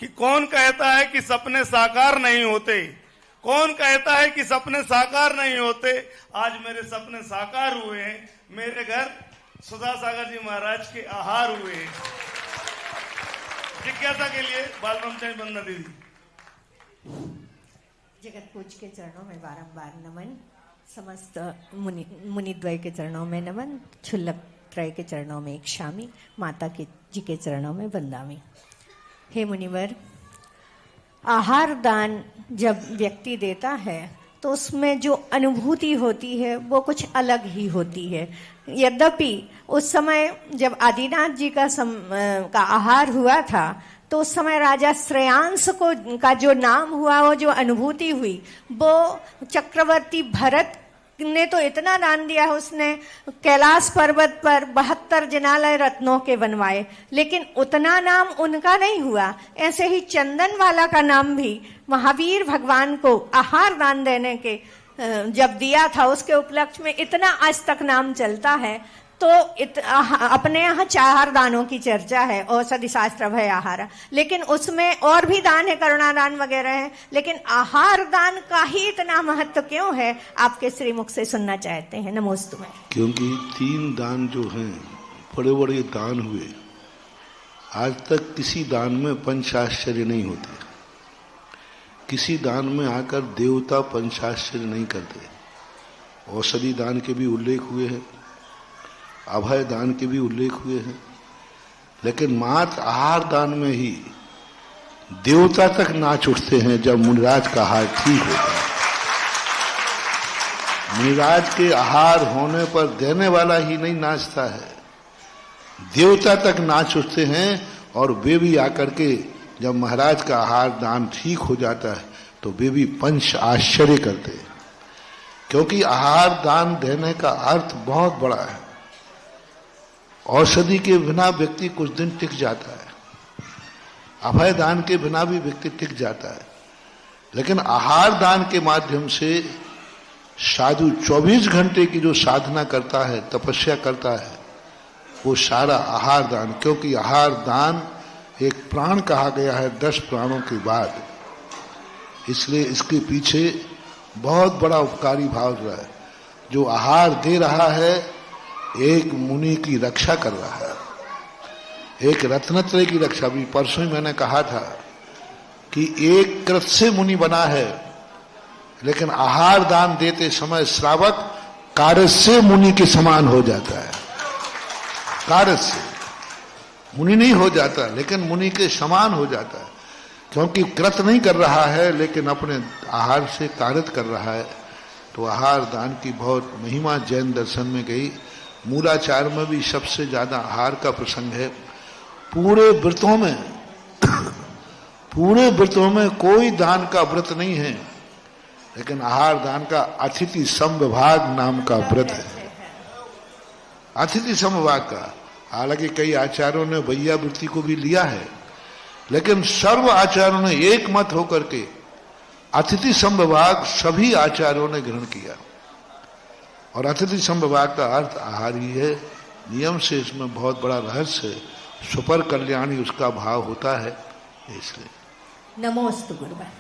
कि कौन कहता है कि सपने साकार नहीं होते, कौन कहता है कि सपने साकार नहीं होते। आज मेरे सपने साकार हुए हैं। मेरे घर सुधा सागर जी महाराज के आहार हुए हैं। जिज्ञासा के लिए बाल ब्रह्मचारी वंदना दीदी। जगत पूज के चरणों में बारंबार नमन, समस्त मुनिद्वय के चरणों में नमन, क्षुल्लक त्रय के चरणों में एक शामी, माता के जी के चरणों में वंदामी। हे मुनिवर, आहार दान जब व्यक्ति देता है तो उसमें जो अनुभूति होती है वो कुछ अलग ही होती है। यद्यपि उस समय जब आदिनाथ जी का आहार हुआ था तो उस समय राजा श्रेयांश का जो नाम हुआ, वो जो अनुभूति हुई, वो चक्रवर्ती भरत ने तो इतना दान दिया है, उसने कैलाश पर्वत पर 72 जिनालय रत्नों के बनवाए, लेकिन उतना नाम उनका नहीं हुआ। ऐसे ही चंदन वाला का नाम भी महावीर भगवान को आहार दान देने के जब दिया था, उसके उपलक्ष्य में इतना आज तक नाम चलता है। तो अपने यहाँ 4 दानों की चर्चा है, औषधि शास्त्र भय आहार, लेकिन उसमें और भी दान है, करुणा दान वगैरह है, लेकिन आहार दान का ही इतना महत्व क्यों है, आपके श्रीमुख से सुनना चाहते हैं। नमोस्तु में। क्योंकि 3 दान जो हैं बड़े बड़े दान हुए, आज तक किसी दान में पंचाश्चर्य नहीं होते, किसी दान में आकर देवता पंचाश्चर्य नहीं करते। औषधि दान के भी उल्लेख हुए हैं, अभय दान के भी उल्लेख हुए हैं, लेकिन मात्र आहार दान में ही देवता तक नाच उठते हैं जब मुनिराज का आहार ठीक होता है। मुनिराज के आहार होने पर देने वाला ही नहीं नाचता है, देवता तक नाच उठते हैं। और वे भी आकर के जब महाराज का आहार दान ठीक हो जाता है तो वे भी पंच आश्चर्य करते हैं, क्योंकि आहार दान देने का अर्थ बहुत बड़ा है। औषधि के बिना व्यक्ति कुछ दिन टिक जाता है, अभय दान के बिना भी व्यक्ति टिक जाता है, लेकिन आहार दान के माध्यम से साधु 24 घंटे की जो साधना करता है, तपस्या करता है, वो सारा आहार दान, क्योंकि आहार दान एक प्राण कहा गया है 10 प्राणों के बाद, इसलिए इसके पीछे बहुत बड़ा उपकारी भाव रहा है। जो आहार दे रहा है एक मुनि की रक्षा कर रहा है, एक रत्नत्रय की रक्षा भी। परसों ही मैंने कहा था कि एक कृत से मुनि बना है, लेकिन आहार दान देते समय श्रावक कार्य से मुनि के समान हो जाता है। कार्य से मुनि नहीं हो जाता, लेकिन मुनि के समान हो जाता है, क्योंकि कृत नहीं कर रहा है लेकिन अपने आहार से कार्यत कर रहा है। तो आहार दान की बहुत महिमा जैन दर्शन में गई। मूलाचार में भी सबसे ज्यादा आहार का प्रसंग है। पूरे व्रतों में कोई दान का व्रत नहीं है, लेकिन आहार दान का अतिथि समविभाग नाम का व्रत है। अतिथि समविभाग का, हालांकि कई आचार्यों ने वैया वृत्ति को भी लिया है, लेकिन सर्व आचार्यों ने एक मत होकर के अतिथि समविभाग सभी आचार्यों ने ग्रहण किया। और अतिथि समविभाग का अर्थ आहार ही है। नियम से इसमें बहुत बड़ा रहस्य है, सुपर कल्याणी उसका भाव होता है, इसलिए। नमोस्तु गुरुवार।